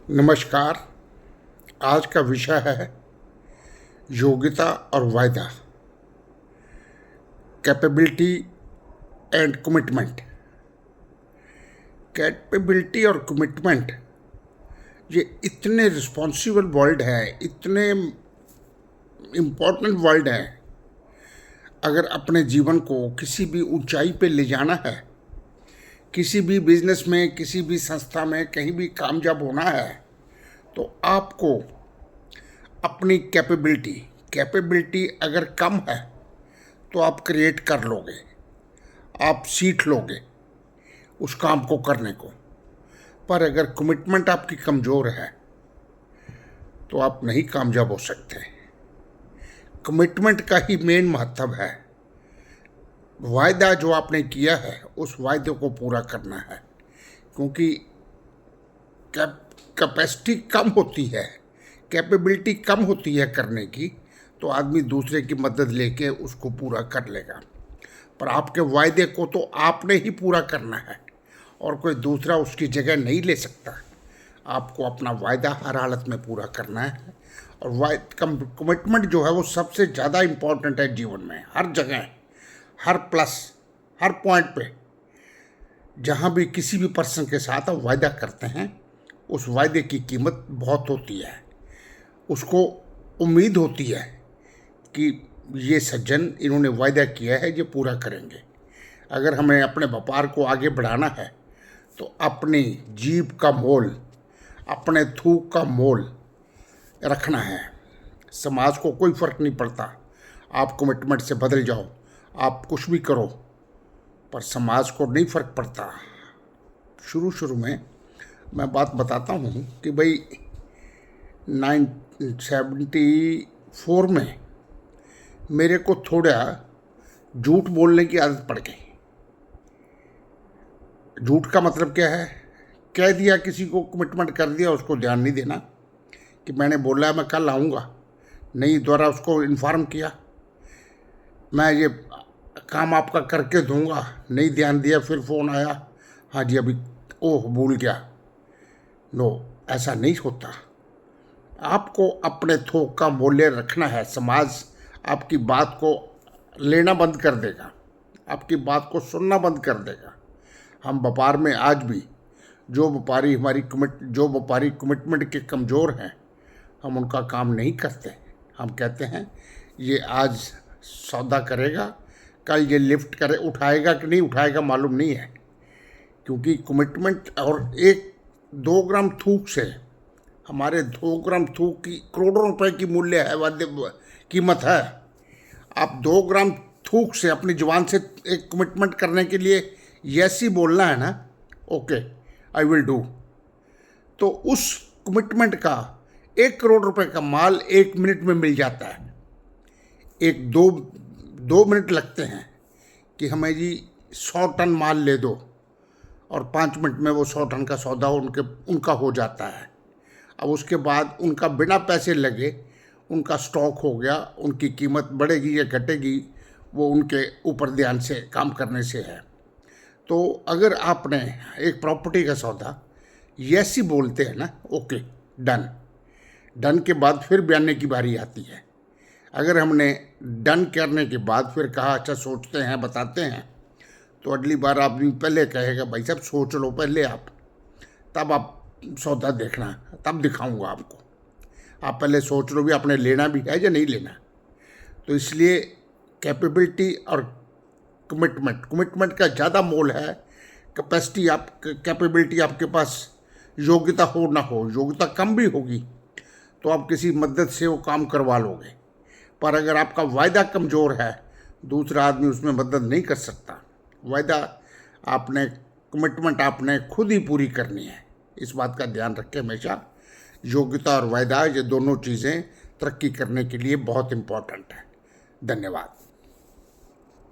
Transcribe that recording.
नमस्कार। आज का विषय है योग्यता और वायदा, कैपेबिलिटी एंड कमिटमेंट। कैपेबिलिटी और कमिटमेंट ये इतने रिस्पॉन्सिबल वर्ड है, इतने इम्पोर्टेंट वर्ड है। अगर अपने जीवन को किसी भी ऊंचाई पे ले जाना है, किसी भी बिजनेस में, किसी भी संस्था में, कहीं भी कामयाब होना है, तो आपको अपनी कैपेबिलिटी अगर कम है तो आप क्रिएट कर लोगे, आप सीख लोगे उस काम को करने को। पर अगर कमिटमेंट आपकी कमज़ोर है तो आप नहीं कामयाब हो सकते। कमिटमेंट का ही मेन महत्व है। वायदा जो आपने किया है उस वायदे को पूरा करना है, क्योंकि कैपेसिटी कम होती है, कैपेबिलिटी कम होती है करने की, तो आदमी दूसरे की मदद लेके उसको पूरा कर लेगा। पर आपके वायदे को तो आपने ही पूरा करना है और कोई दूसरा उसकी जगह नहीं ले सकता। आपको अपना वायदा हर हालत में पूरा करना है। और कमिटमेंट जो है वो सबसे ज़्यादा इम्पोर्टेंट है जीवन में, हर जगह, हर प्लस, हर पॉइंट पे। जहाँ भी किसी भी पर्सन के साथ आप वायदा करते हैं, उस वायदे की कीमत बहुत होती है। उसको उम्मीद होती है कि ये सज्जन, इन्होंने वायदा किया है, ये पूरा करेंगे। अगर हमें अपने व्यापार को आगे बढ़ाना है तो अपनी जीभ का मोल, अपने थूक का मोल रखना है। समाज को कोई फ़र्क नहीं पड़ता, आप कमिटमेंट से बदल जाओ, आप कुछ भी करो, पर समाज को नहीं फ़र्क पड़ता। शुरू में मैं बात बताता हूँ कि भाई 1974 में मेरे को थोड़ा झूठ बोलने की आदत पड़ गई। झूठ का मतलब क्या है? कह दिया, किसी को कमिटमेंट कर दिया, उसको ध्यान नहीं देना कि मैंने बोला मैं कल आऊँगा, नहीं द्वारा उसको इन्फॉर्म किया मैं ये काम आपका करके दूंगा, नहीं ध्यान दिया, फिर फ़ोन आया, हाँ जी अभी, ओह भूल गया। नो, ऐसा नहीं होता। आपको अपने थोक का मूल्य रखना है। समाज आपकी बात को लेना बंद कर देगा, आपकी बात को सुनना बंद कर देगा। हम व्यापार में आज भी जो व्यापारी कमिटमेंट के कमज़ोर हैं, हम उनका काम नहीं करते। हम कहते हैं ये आज सौदा करेगा, कल ये लिफ्ट करे, उठाएगा कि नहीं उठाएगा मालूम नहीं है। क्योंकि कमिटमेंट और 1-2 ग्राम थूक से, हमारे 2 ग्राम थूक की करोड़ों रुपए की मूल्य है, वाद्य कीमत है। आप 2 ग्राम थूक से अपनी जुबान से एक कमिटमेंट करने के लिए यस ही बोलना है ना, ओके आई विल डू, तो उस कमिटमेंट का 1 करोड़ रुपए का माल 1 मिनट में मिल जाता है। 2 मिनट लगते हैं कि हमें जी 100 टन माल ले दो, और 5 मिनट में वो 100 टन का सौदा उनका हो जाता है। अब उसके बाद उनका बिना पैसे लगे उनका स्टॉक हो गया, उनकी कीमत बढ़ेगी या घटेगी वो उनके ऊपर ध्यान से काम करने से है। तो अगर आपने एक प्रॉपर्टी का सौदा यस ही बोलते हैं ना, ओके डन के बाद फिर बयाने की बारी आती है। अगर हमने डन करने के बाद फिर कहा अच्छा सोचते हैं, बताते हैं, तो अगली बार आदमी पहले कहेगा भाई साहब सोच लो पहले आप, तब आप सौदा देखना, तब दिखाऊंगा आपको। आप पहले सोच लो भी आपने लेना भी है या नहीं लेना। तो इसलिए कैपेबिलिटी और कमिटमेंट का ज़्यादा मोल है। कैपेबिलिटी आपके पास योग्यता हो ना हो, योग्यता कम भी होगी तो आप किसी मदद से वो काम करवा लोगे। पर अगर आपका वायदा कमज़ोर है, दूसरा आदमी उसमें मदद नहीं कर सकता। वायदा आपने, कमिटमेंट आपने खुद ही पूरी करनी है। इस बात का ध्यान रखें हमेशा। योग्यता और वायदा, ये दोनों चीज़ें तरक्की करने के लिए बहुत इम्पोर्टेंट है। धन्यवाद।